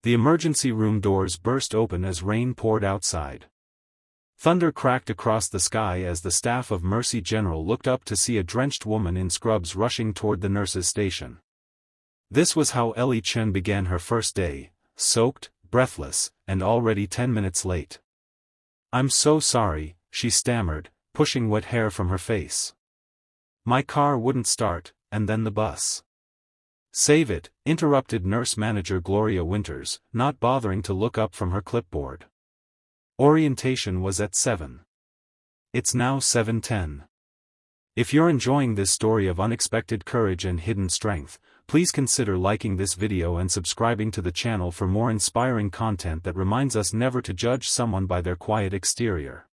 The emergency room doors burst open as rain poured outside. Thunder cracked across the sky as the staff of Mercy General looked up to see a drenched woman in scrubs rushing toward the nurses' station. This was how Ellie Chen began her first day, soaked, breathless, and already 10 minutes late. "I'm so sorry," she stammered, pushing wet hair from her face. "My car wouldn't start, and then the bus." "Save it," interrupted nurse manager Gloria Winters, not bothering to look up from her clipboard. "Orientation was at 7. It's now 7:10. If you're enjoying this story of unexpected courage and hidden strength, please consider liking this video and subscribing to the channel for more inspiring content that reminds us never to judge someone by their quiet exterior."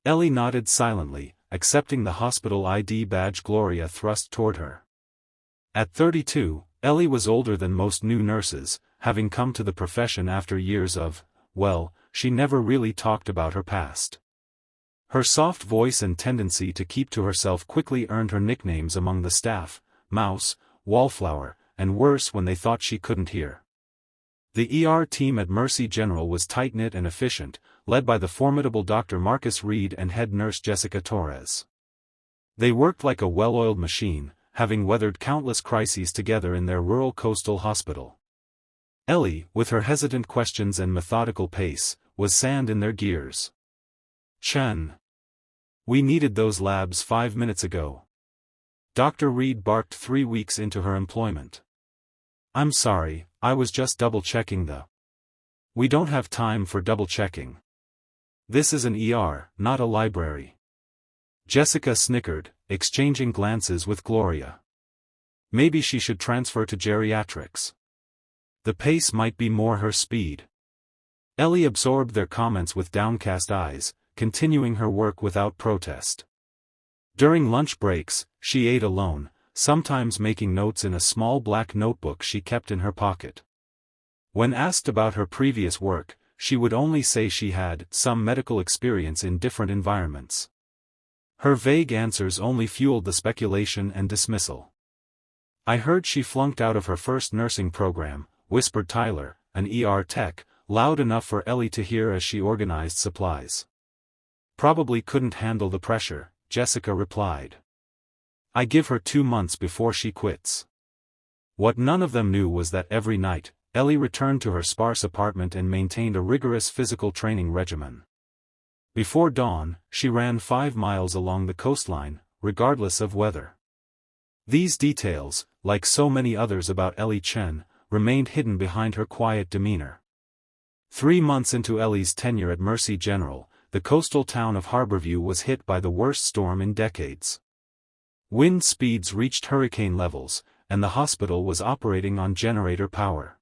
Ellie nodded silently, accepting the hospital ID badge Gloria thrust toward her. At 32, Ellie was older than most new nurses, having come to the profession after years of, well, she never really talked about her past. Her soft voice and tendency to keep to herself quickly earned her nicknames among the staff: Mouse, Wallflower, and worse when they thought she couldn't hear. The ER team at Mercy General was tight-knit and efficient, led by the formidable Dr. Marcus Reed and head nurse Jessica Torres. They worked like a well-oiled machine, having weathered countless crises together in their rural coastal hospital. Ellie, with her hesitant questions and methodical pace, was sand in their gears. "Chen. We needed those labs 5 minutes ago." Dr. Reed barked 3 weeks into her employment. "I'm sorry, I was just double-checking the—" "We don't have time for double-checking. This is an ER, not a library." Jessica snickered, exchanging glances with Gloria. Maybe she should transfer to geriatrics. The pace might be more her speed. Ellie absorbed their comments with downcast eyes, continuing her work without protest. During lunch breaks, she ate alone, sometimes making notes in a small black notebook she kept in her pocket. When asked about her previous work, she would only say she had some medical experience in different environments. Her vague answers only fueled the speculation and dismissal. "I heard she flunked out of her first nursing program," whispered Tyler, an ER tech, loud enough for Ellie to hear as she organized supplies. "Probably couldn't handle the pressure," Jessica replied. "I give her 2 months before she quits." What none of them knew was that every night, Ellie returned to her sparse apartment and maintained a rigorous physical training regimen. Before dawn, she ran 5 miles along the coastline, regardless of weather. These details, like so many others about Ellie Chen, remained hidden behind her quiet demeanor. 3 months into Ellie's tenure at Mercy General, the coastal town of Harborview was hit by the worst storm in decades. Wind speeds reached hurricane levels, and the hospital was operating on generator power.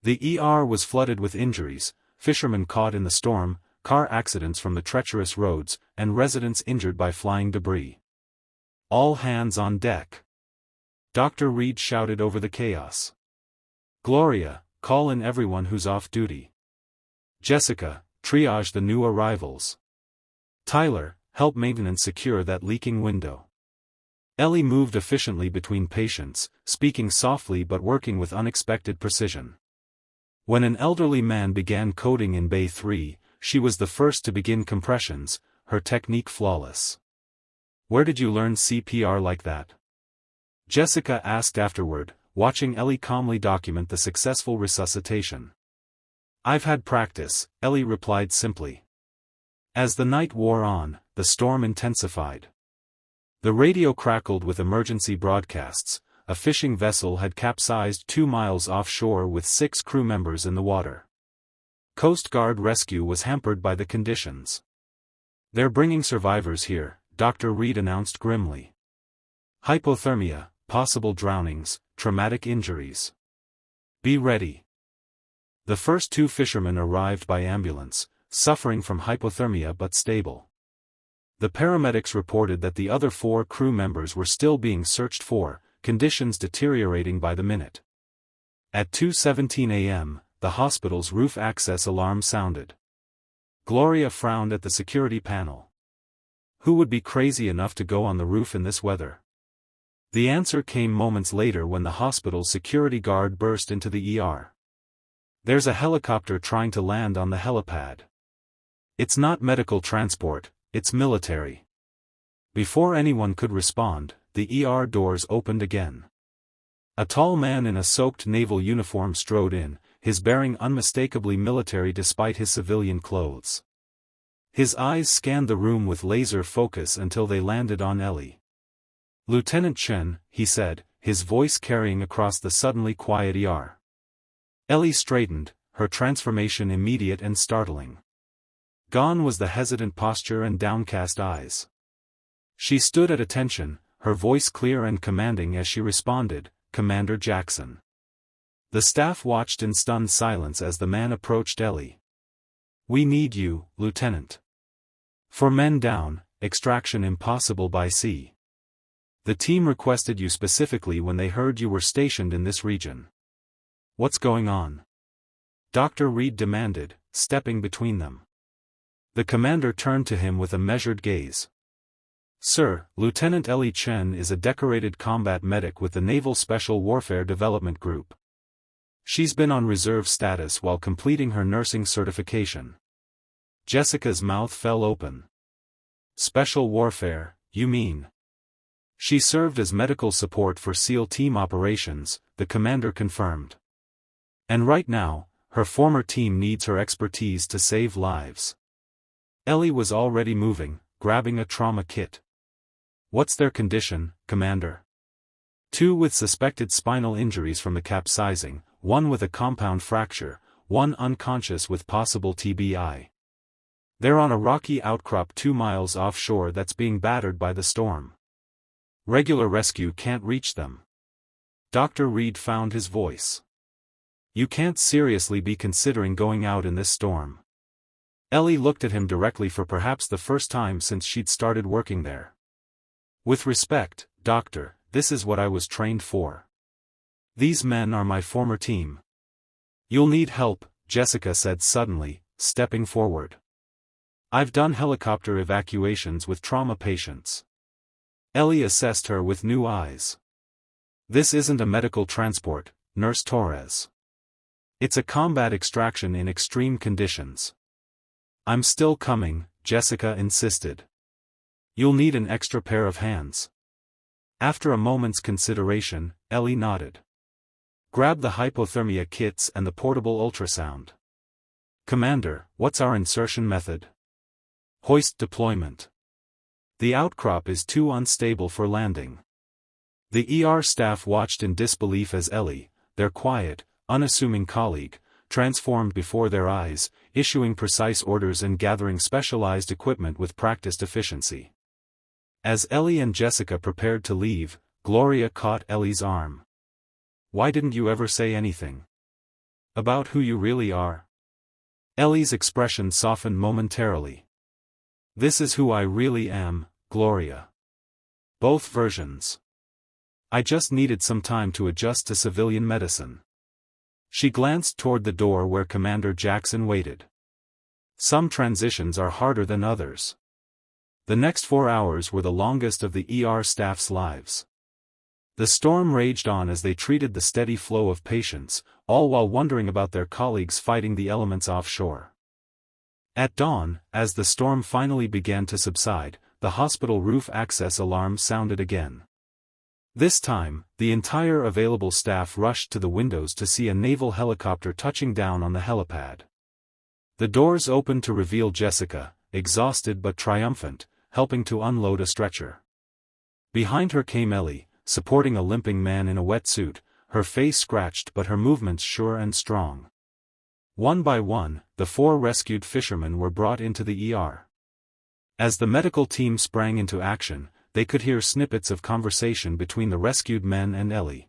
The ER was flooded with injuries, fishermen caught in the storm, car accidents from the treacherous roads, and residents injured by flying debris. "All hands on deck." Dr. Reed shouted over the chaos. "Gloria, call in everyone who's off duty." "Jessica, triage the new arrivals." "Tyler, help maintenance secure that leaking window." Ellie moved efficiently between patients, speaking softly but working with unexpected precision. When an elderly man began coding in Bay 3, she was the first to begin compressions, her technique flawless. "Where did you learn CPR like that?" Jessica asked afterward, watching Ellie calmly document the successful resuscitation. "I've had practice," Ellie replied simply. As the night wore on, the storm intensified. The radio crackled with emergency broadcasts. A fishing vessel had capsized 2 miles offshore with 6 crew members in the water. Coast Guard rescue was hampered by the conditions. "They're bringing survivors here," Dr. Reed announced grimly. "Hypothermia, possible drownings, traumatic injuries. Be ready." The first 2 fishermen arrived by ambulance, suffering from hypothermia but stable. The paramedics reported that the other 4 crew members were still being searched for, conditions deteriorating by the minute. At 2:17 a.m., the hospital's roof access alarm sounded. Gloria frowned at the security panel. Who would be crazy enough to go on the roof in this weather? The answer came moments later when the hospital's security guard burst into the ER. There's a helicopter trying to land on the helipad. It's not medical transport, it's military. Before anyone could respond, the ER doors opened again. A tall man in a soaked naval uniform strode in, his bearing unmistakably military despite his civilian clothes. His eyes scanned the room with laser focus until they landed on Ellie. "Lieutenant Chen," he said, his voice carrying across the suddenly quiet ER. Ellie straightened, her transformation immediate and startling. Gone was the hesitant posture and downcast eyes. She stood at attention, her voice clear and commanding as she responded, "Commander Jackson." The staff watched in stunned silence as the man approached Ellie. "We need you, Lieutenant. For men down, extraction impossible by sea. The team requested you specifically when they heard you were stationed in this region." "What's going on?" Dr. Reed demanded, stepping between them. The commander turned to him with a measured gaze. "Sir, Lieutenant Ellie Chen is a decorated combat medic with the Naval Special Warfare Development Group. She's been on reserve status while completing her nursing certification." Jessica's mouth fell open. "Special warfare, you mean?" "She served as medical support for SEAL team operations," the commander confirmed. "And right now, her former team needs her expertise to save lives." Ellie was already moving, grabbing a trauma kit. "What's their condition, Commander?" "Two with suspected spinal injuries from the capsizing, one with a compound fracture, one unconscious with possible TBI. They're on a rocky outcrop 2 miles offshore that's being battered by the storm. Regular rescue can't reach them." Dr. Reed found his voice. "You can't seriously be considering going out in this storm." Ellie looked at him directly for perhaps the first time since she'd started working there. "With respect, Doctor, this is what I was trained for. These men are my former team." "You'll need help," Jessica said suddenly, stepping forward. "I've done helicopter evacuations with trauma patients." Ellie assessed her with new eyes. "This isn't a medical transport, Nurse Torres. It's a combat extraction in extreme conditions." "I'm still coming," Jessica insisted. "You'll need an extra pair of hands." After a moment's consideration, Ellie nodded. "Grab the hypothermia kits and the portable ultrasound." "Commander, what's our insertion method?" "Hoist deployment. The outcrop is too unstable for landing." The ER staff watched in disbelief as Ellie, their quiet, unassuming colleague, transformed before their eyes, issuing precise orders and gathering specialized equipment with practiced efficiency. As Ellie and Jessica prepared to leave, Gloria caught Ellie's arm. "Why didn't you ever say anything about who you really are?" Ellie's expression softened momentarily. "This is who I really am, Gloria. Both versions. I just needed some time to adjust to civilian medicine." She glanced toward the door where Commander Jackson waited. "Some transitions are harder than others." The next 4 hours were the longest of the ER staff's lives. The storm raged on as they treated the steady flow of patients, all while wondering about their colleagues fighting the elements offshore. At dawn, as the storm finally began to subside, the hospital roof access alarm sounded again. This time, the entire available staff rushed to the windows to see a naval helicopter touching down on the helipad. The doors opened to reveal Jessica, exhausted but triumphant, helping to unload a stretcher. Behind her came Ellie, supporting a limping man in a wetsuit, her face scratched but her movements sure and strong. One by one, the 4 rescued fishermen were brought into the ER. As the medical team sprang into action, they could hear snippets of conversation between the rescued men and Ellie.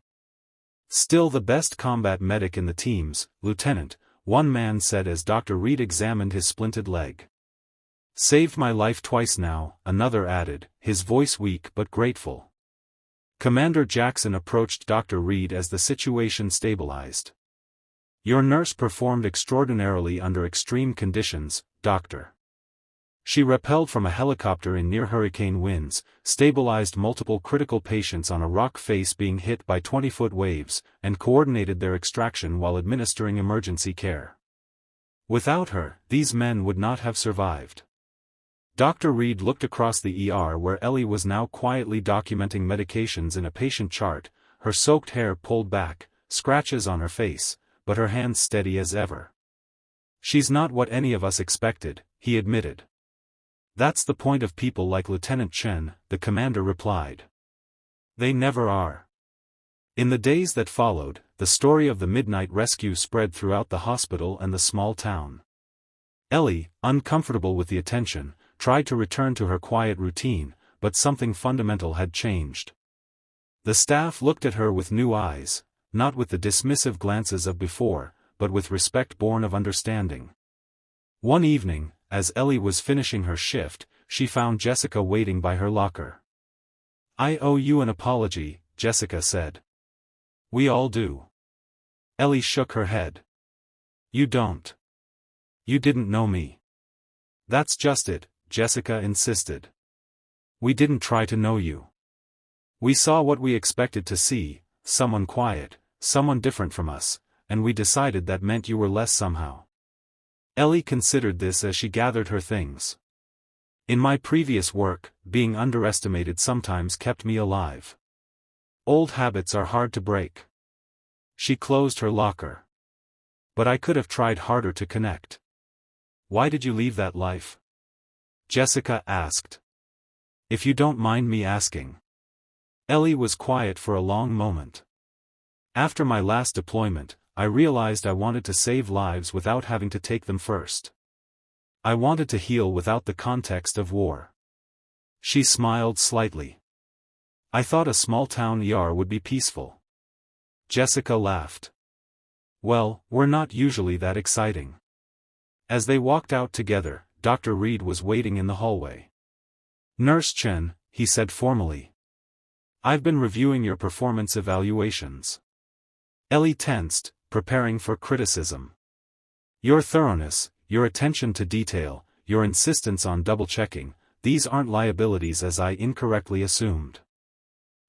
"Still the best combat medic in the teams, Lieutenant," one man said as Dr. Reed examined his splinted leg. "Saved my life twice now," another added, his voice weak but grateful. Commander Jackson approached Dr. Reed as the situation stabilized. "Your nurse performed extraordinarily under extreme conditions, Doctor. She rappelled from a helicopter in near hurricane winds, stabilized multiple critical patients on a rock face being hit by 20-foot waves, and coordinated their extraction while administering emergency care. Without her, these men would not have survived. Dr. Reed looked across the ER where Ellie was now quietly documenting medications in a patient chart, her soaked hair pulled back, scratches on her face, but her hands steady as ever. "She's not what any of us expected," he admitted. "That's the point of people like Lieutenant Chen," the commander replied. "They never are." In the days that followed, the story of the midnight rescue spread throughout the hospital and the small town. Ellie, uncomfortable with the attention, tried to return to her quiet routine, but something fundamental had changed. The staff looked at her with new eyes, not with the dismissive glances of before, but with respect born of understanding. One evening, as Ellie was finishing her shift, she found Jessica waiting by her locker. "I owe you an apology," Jessica said. "We all do." Ellie shook her head. "You don't. You didn't know me." "That's just it," Jessica insisted. "We didn't try to know you. We saw what we expected to see, someone quiet, someone different from us, and we decided that meant you were less somehow." Ellie considered this as she gathered her things. "In my previous work, being underestimated sometimes kept me alive. Old habits are hard to break." She closed her locker. "But I could have tried harder to connect." "Why did you leave that life?" Jessica asked. "If you don't mind me asking." Ellie was quiet for a long moment. "After my last deployment, I realized I wanted to save lives without having to take them first. I wanted to heal without the context of war." She smiled slightly. "I thought a small-town ER would be peaceful." Jessica laughed. "Well, we're not usually that exciting." As they walked out together, Dr. Reed was waiting in the hallway. "Nurse Chen," he said formally. "I've been reviewing your performance evaluations." Ellie tensed, preparing for criticism. "Your thoroughness, your attention to detail, your insistence on double-checking, these aren't liabilities as I incorrectly assumed.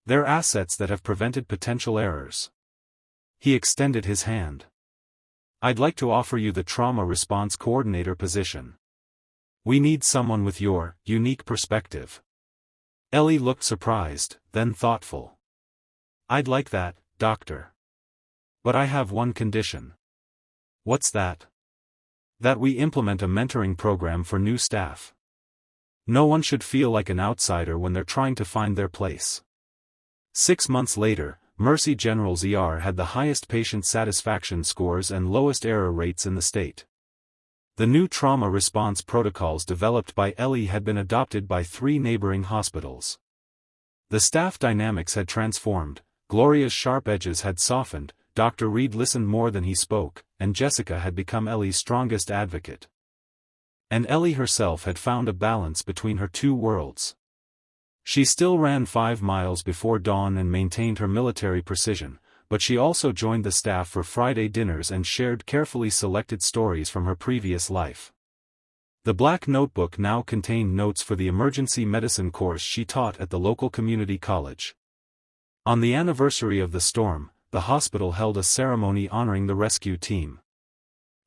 They're assets that have prevented potential errors." He extended his hand. "I'd like to offer you the Trauma Response Coordinator position. We need someone with your unique perspective." Ellie looked surprised, then thoughtful. "I'd like that, Doctor. But I have one condition." "What's that?" "That we implement a mentoring program for new staff. No one should feel like an outsider when they're trying to find their place." 6 months later, Mercy General's ER had the highest patient satisfaction scores and lowest error rates in the state. The new trauma response protocols developed by Ellie had been adopted by 3 neighboring hospitals. The staff dynamics had transformed, Gloria's sharp edges had softened, Dr. Reed listened more than he spoke, and Jessica had become Ellie's strongest advocate. And Ellie herself had found a balance between her two worlds. She still ran 5 miles before dawn and maintained her military precision, but she also joined the staff for Friday dinners and shared carefully selected stories from her previous life. The black notebook now contained notes for the emergency medicine course she taught at the local community college. On the anniversary of the storm, the hospital held a ceremony honoring the rescue team.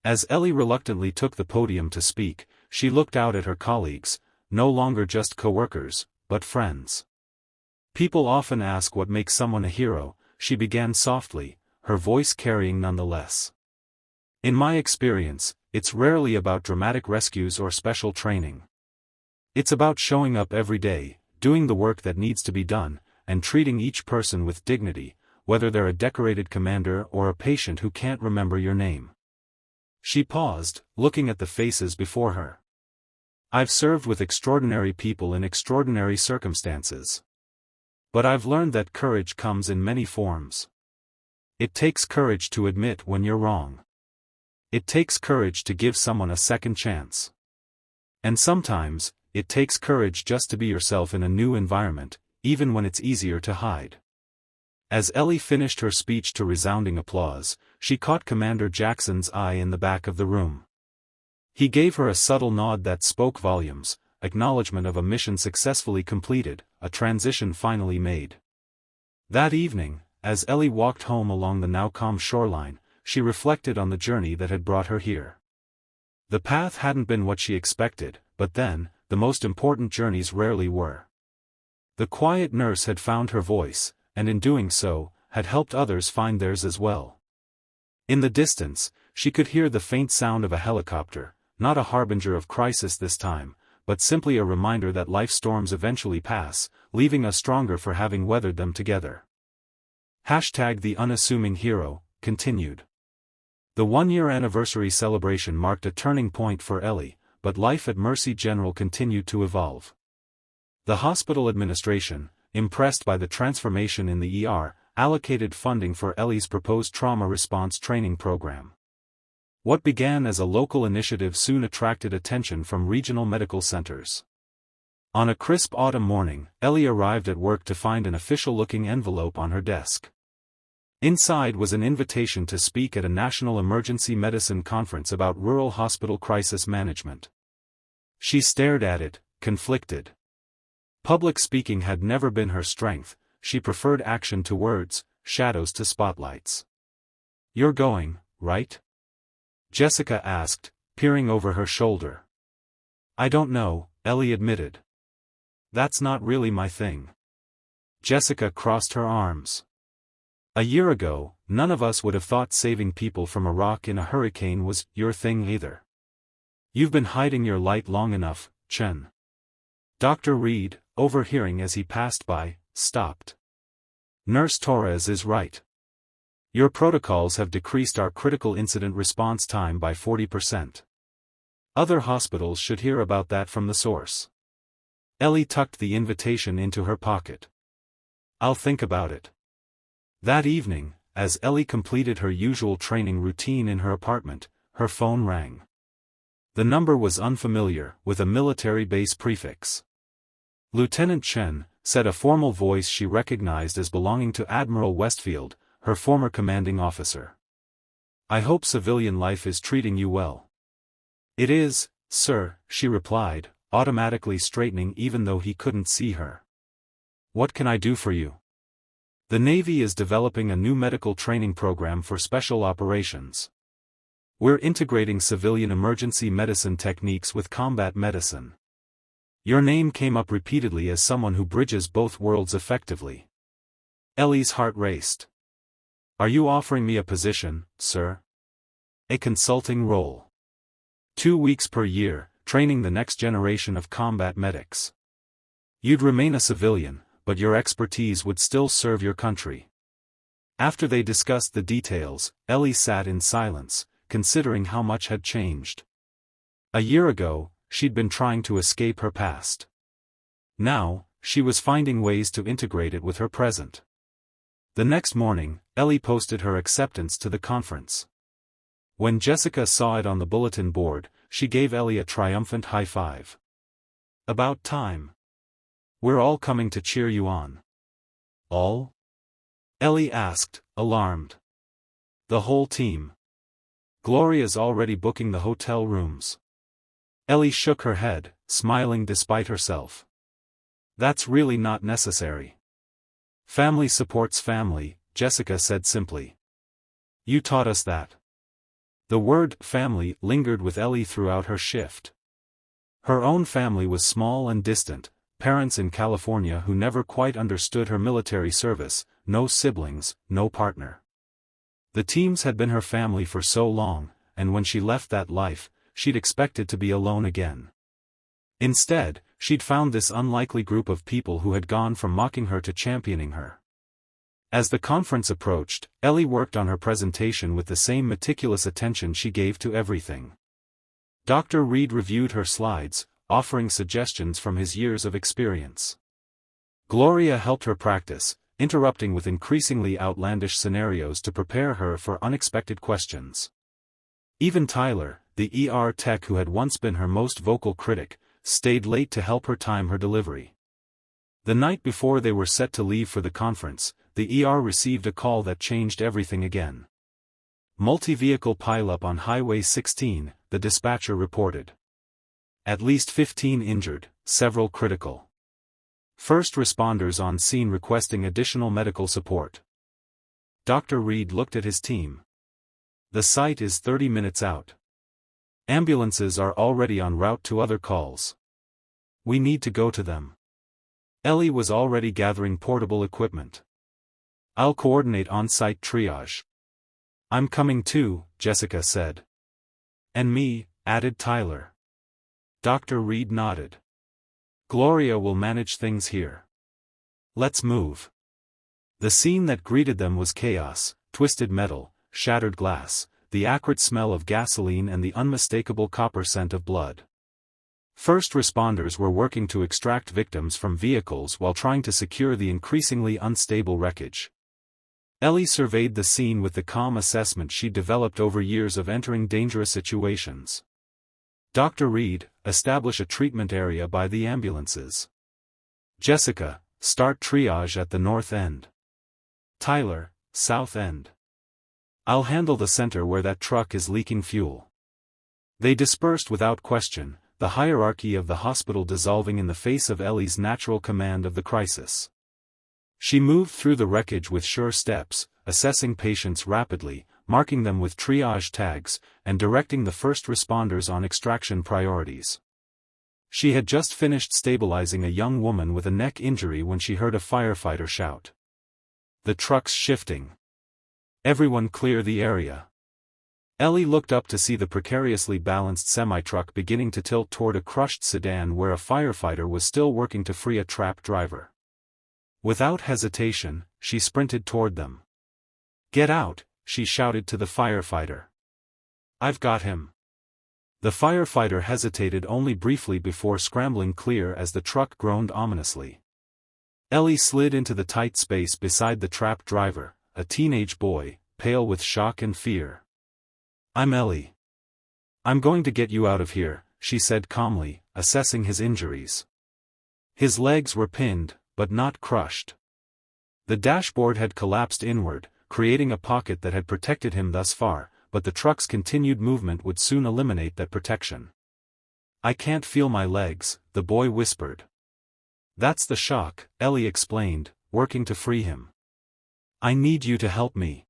As Ellie reluctantly took the podium to speak, she looked out at her colleagues, no longer just co-workers, but friends. "People often ask what makes someone a hero," she began softly, her voice carrying nonetheless. "In my experience, it's rarely about dramatic rescues or special training. It's about showing up every day, doing the work that needs to be done, and treating each person with dignity, whether they're a decorated commander or a patient who can't remember your name." She paused, looking at the faces before her. "I've served with extraordinary people in extraordinary circumstances. But I've learned that courage comes in many forms. It takes courage to admit when you're wrong. It takes courage to give someone a second chance. And sometimes, it takes courage just to be yourself in a new environment, even when it's easier to hide." As Ellie finished her speech to resounding applause, she caught Commander Jackson's eye in the back of the room. He gave her a subtle nod that spoke volumes, acknowledgement of a mission successfully completed, a transition finally made. That evening, as Ellie walked home along the now calm shoreline, she reflected on the journey that had brought her here. The path hadn't been what she expected, but then, the most important journeys rarely were. The quiet nurse had found her voice, and in doing so, had helped others find theirs as well. In the distance, she could hear the faint sound of a helicopter, not a harbinger of crisis this time, but simply a reminder that life storms eventually pass, leaving us stronger for having weathered them together. #The Unassuming Hero, continued. The one-year anniversary celebration marked a turning point for Ellie, but life at Mercy General continued to evolve. The hospital administration, impressed by the transformation in the ER, allocated funding for Ellie's proposed trauma response training program. What began as a local initiative soon attracted attention from regional medical centers. On a crisp autumn morning, Ellie arrived at work to find an official-looking envelope on her desk. Inside was an invitation to speak at a national emergency medicine conference about rural hospital crisis management. She stared at it, conflicted. Public speaking had never been her strength, she preferred action to words, shadows to spotlights. "You're going, right?" Jessica asked, peering over her shoulder. "I don't know," Ellie admitted. "That's not really my thing." Jessica crossed her arms. "A year ago, none of us would have thought saving people from a rock in a hurricane was your thing either. You've been hiding your light long enough, Chen." Dr. Reed, overhearing as he passed by, stopped. "Nurse Torres is right. Your protocols have decreased our critical incident response time by 40%. Other hospitals should hear about that from the source." Ellie tucked the invitation into her pocket. "I'll think about it." That evening, as Ellie completed her usual training routine in her apartment, her phone rang. The number was unfamiliar, with a military base prefix. "Lieutenant Chen," said a formal voice she recognized as belonging to Admiral Westfield, her former commanding officer. "I hope civilian life is treating you well." "It is, sir," she replied, automatically straightening even though he couldn't see her. "What can I do for you?" "The Navy is developing a new medical training program for special operations. We're integrating civilian emergency medicine techniques with combat medicine. Your name came up repeatedly as someone who bridges both worlds effectively." Ellie's heart raced. "Are you offering me a position, sir?" "A consulting role. 2 weeks per year, training the next generation of combat medics. You'd remain a civilian, but your expertise would still serve your country." After they discussed the details, Ellie sat in silence, considering how much had changed. A year ago, she'd been trying to escape her past. Now, she was finding ways to integrate it with her present. The next morning, Ellie posted her acceptance to the conference. When Jessica saw it on the bulletin board, she gave Ellie a triumphant high five. "About time. We're all coming to cheer you on." "All?" Ellie asked, alarmed. "The whole team. Gloria's already booking the hotel rooms." Ellie shook her head, smiling despite herself. "That's really not necessary. Family supports family," Jessica said simply. "You taught us that." The word family lingered with Ellie throughout her shift. Her own family was small and distant, parents in California who never quite understood her military service, no siblings, no partner. The teams had been her family for so long, and when she left that life, she'd expected to be alone again. Instead, she'd found this unlikely group of people who had gone from mocking her to championing her. As the conference approached, Ellie worked on her presentation with the same meticulous attention she gave to everything. Dr. Reed reviewed her slides, offering suggestions from his years of experience. Gloria helped her practice, interrupting with increasingly outlandish scenarios to prepare her for unexpected questions. Even Tyler, the ER tech who had once been her most vocal critic, stayed late to help her time her delivery. The night before they were set to leave for the conference, the ER received a call that changed everything again. "Multi-vehicle pileup on Highway 16, the dispatcher reported. At least 15 injured, several critical. First responders on scene requesting additional medical support. Dr. Reed looked at his team. The site is 30 minutes out. Ambulances are already en route to other calls. We need to go to them. Ellie was already gathering portable equipment. I'll coordinate on-site triage. I'm coming too, Jessica said. And me, added Tyler. Dr. Reed nodded. Gloria will manage things here. Let's move. The scene that greeted them was chaos: twisted metal, shattered glass, the acrid smell of gasoline and the unmistakable copper scent of blood. First responders were working to extract victims from vehicles while trying to secure the increasingly unstable wreckage. Ellie surveyed the scene with the calm assessment she'd developed over years of entering dangerous situations. Dr. Reed, establish a treatment area by the ambulances. Jessica, start triage at the north end. Tyler, south end. I'll handle the center where that truck is leaking fuel. They dispersed without question, the hierarchy of the hospital dissolving in the face of Ellie's natural command of the crisis. She moved through the wreckage with sure steps, assessing patients rapidly, marking them with triage tags, and directing the first responders on extraction priorities. She had just finished stabilizing a young woman with a neck injury when she heard a firefighter shout. The truck's shifting. Everyone clear the area. Ellie looked up to see the precariously balanced semi-truck beginning to tilt toward a crushed sedan where a firefighter was still working to free a trapped driver. Without hesitation, she sprinted toward them. Get out, she shouted to the firefighter. I've got him. The firefighter hesitated only briefly before scrambling clear as the truck groaned ominously. Ellie slid into the tight space beside the trapped driver, a teenage boy, pale with shock and fear. I'm Ellie. I'm going to get you out of here, she said calmly, assessing his injuries. His legs were pinned, but not crushed. The dashboard had collapsed inward, creating a pocket that had protected him thus far, but the truck's continued movement would soon eliminate that protection. I can't feel my legs, the boy whispered. That's the shock, Ellie explained, working to free him. I need you to help me.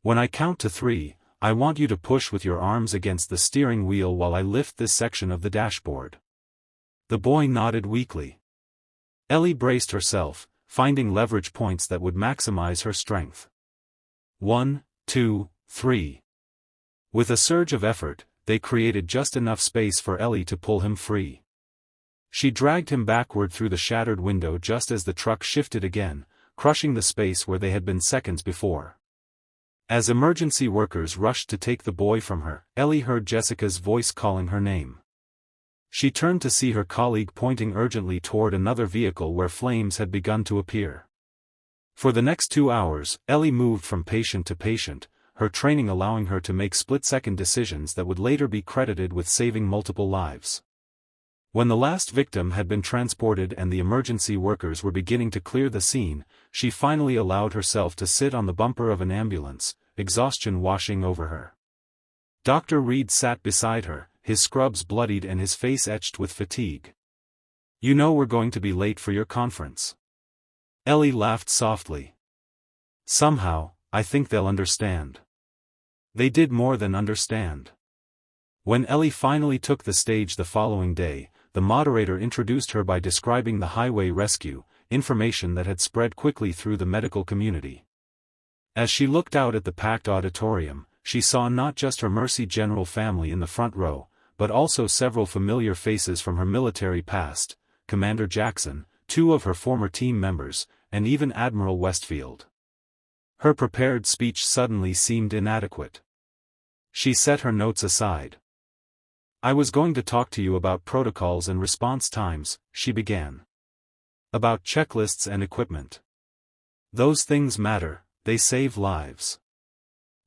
When I count to 3, I want you to push with your arms against the steering wheel while I lift this section of the dashboard. The boy nodded weakly. Ellie braced herself, finding leverage points that would maximize her strength. 1, 2, 3. With a surge of effort, they created just enough space for Ellie to pull him free. She dragged him backward through the shattered window just as the truck shifted again, crushing the space where they had been seconds before. As emergency workers rushed to take the boy from her, Ellie heard Jessica's voice calling her name. She turned to see her colleague pointing urgently toward another vehicle where flames had begun to appear. For the next 2 hours, Ellie moved from patient to patient, her training allowing her to make split-second decisions that would later be credited with saving multiple lives. When the last victim had been transported and the emergency workers were beginning to clear the scene, she finally allowed herself to sit on the bumper of an ambulance, exhaustion washing over her. Dr. Reed sat beside her, his scrubs bloodied and his face etched with fatigue. You know we're going to be late for your conference. Ellie laughed softly. Somehow, I think they'll understand. They did more than understand. When Ellie finally took the stage the following day, the moderator introduced her by describing the highway rescue, information that had spread quickly through the medical community. As she looked out at the packed auditorium, she saw not just her Mercy General family in the front row, but also several familiar faces from her military past, Commander Jackson, 2 of her former team members, and even Admiral Westfield. Her prepared speech suddenly seemed inadequate. She set her notes aside. I was going to talk to you about protocols and response times, she began. About checklists and equipment. Those things matter, they save lives.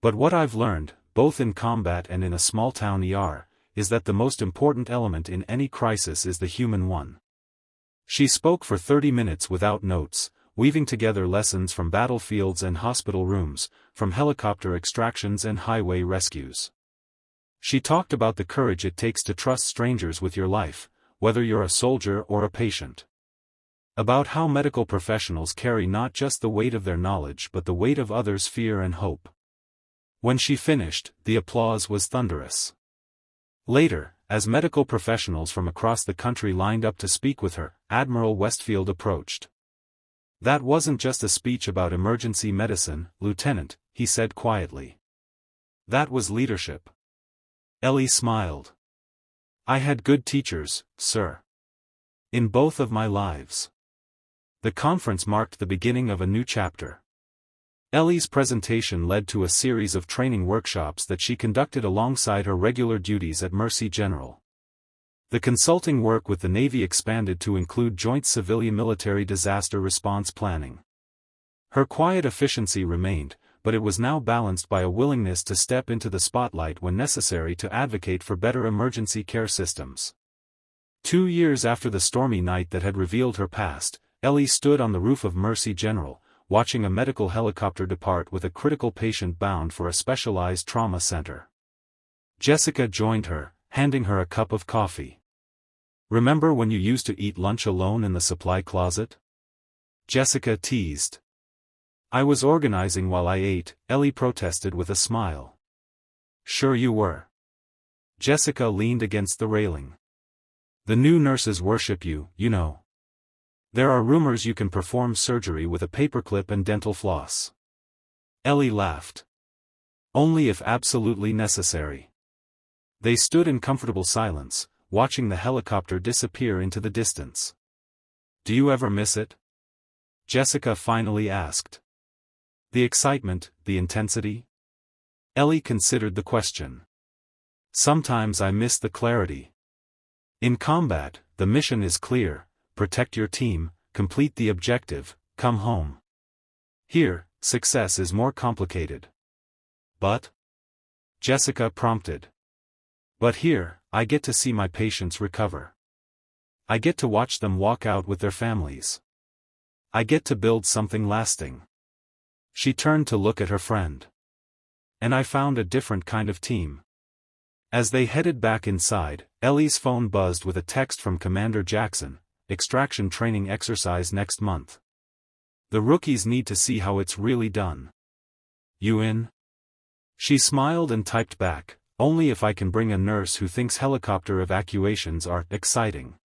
But what I've learned, both in combat and in a small-town ER, is that the most important element in any crisis is the human one. She spoke for 30 minutes without notes, weaving together lessons from battlefields and hospital rooms, from helicopter extractions and highway rescues. She talked about the courage it takes to trust strangers with your life, whether you're a soldier or a patient. About how medical professionals carry not just the weight of their knowledge but the weight of others' fear and hope. When she finished, the applause was thunderous. Later, as medical professionals from across the country lined up to speak with her, Admiral Westfield approached. "That wasn't just a speech about emergency medicine, Lieutenant," he said quietly. "That was leadership." Ellie smiled. "I had good teachers, sir. In both of my lives." The conference marked the beginning of a new chapter. Ellie's presentation led to a series of training workshops that she conducted alongside her regular duties at Mercy General. The consulting work with the Navy expanded to include joint civilian-military disaster response planning. Her quiet efficiency remained, but it was now balanced by a willingness to step into the spotlight when necessary to advocate for better emergency care systems. 2 years after the stormy night that had revealed her past, Ellie stood on the roof of Mercy General, watching a medical helicopter depart with a critical patient bound for a specialized trauma center. Jessica joined her, handing her a cup of coffee. "Remember when you used to eat lunch alone in the supply closet?" Jessica teased. "I was organizing while I ate," Ellie protested with a smile. "Sure you were." Jessica leaned against the railing. "The new nurses worship you, you know. There are rumors you can perform surgery with a paperclip and dental floss." Ellie laughed. "Only if absolutely necessary." They stood in comfortable silence, watching the helicopter disappear into the distance. "Do you ever miss it?" Jessica finally asked. "The excitement, the intensity?" Ellie considered the question. "Sometimes I miss the clarity. In combat, the mission is clear: protect your team, complete the objective, come home. Here, success is more complicated." "But?" Jessica prompted. "But here, I get to see my patients recover. I get to watch them walk out with their families. I get to build something lasting." She turned to look at her friend. "And I found a different kind of team." As they headed back inside, Ellie's phone buzzed with a text from Commander Jackson: "Extraction training exercise next month. The rookies need to see how it's really done. You in?" She smiled and typed back, "Only if I can bring a nurse who thinks helicopter evacuations are exciting."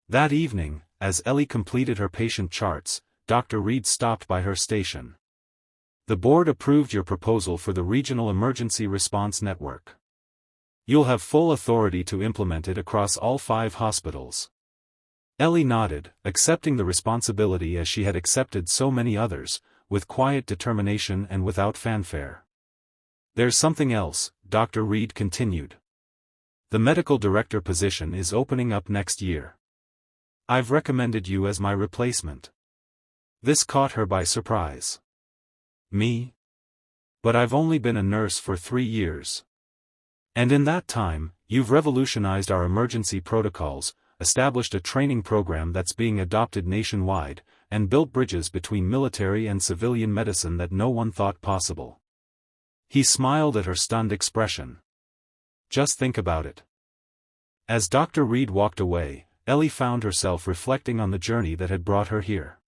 That evening, as Ellie completed her patient charts, Dr. Reed stopped by her station. "The board approved your proposal for the Regional Emergency Response Network. You'll have full authority to implement it across all 5 hospitals." Ellie nodded, accepting the responsibility as she had accepted so many others, with quiet determination and without fanfare. "There's something else," Dr. Reed continued. "The medical director position is opening up next year. I've recommended you as my replacement." This caught her by surprise. "Me? But I've only been a nurse for 3 years. And in that time, you've revolutionized our emergency protocols, established a training program that's being adopted nationwide, and built bridges between military and civilian medicine that no one thought possible." He smiled at her stunned expression. "Just think about it." As Dr. Reed walked away, Ellie found herself reflecting on the journey that had brought her here.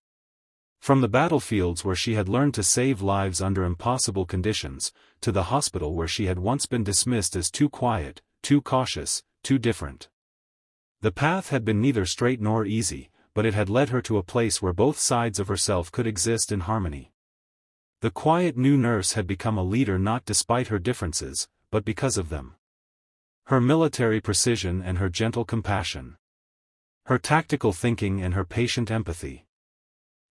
From the battlefields where she had learned to save lives under impossible conditions, to the hospital where she had once been dismissed as too quiet, too cautious, too different. The path had been neither straight nor easy, but it had led her to a place where both sides of herself could exist in harmony. The quiet new nurse had become a leader not despite her differences, but because of them. Her military precision and her gentle compassion. Her tactical thinking and her patient empathy.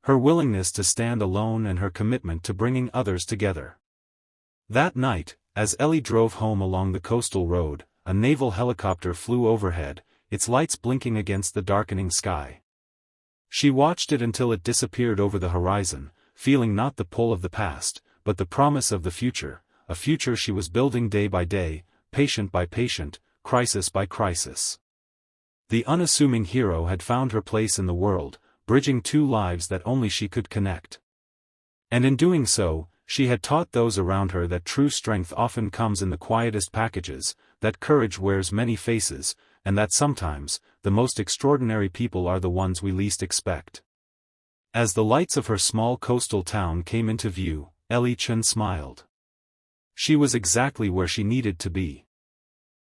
Her willingness to stand alone and her commitment to bringing others together. That night, as Ellie drove home along the coastal road, a naval helicopter flew overhead, its lights blinking against the darkening sky. She watched it until it disappeared over the horizon, feeling not the pull of the past, but the promise of the future, a future she was building day by day, patient by patient, crisis by crisis. The unassuming hero had found her place in the world, bridging 2 lives that only she could connect. And in doing so, she had taught those around her that true strength often comes in the quietest packages, that courage wears many faces, and that sometimes, the most extraordinary people are the ones we least expect. As the lights of her small coastal town came into view, Ellie Chen smiled. She was exactly where she needed to be.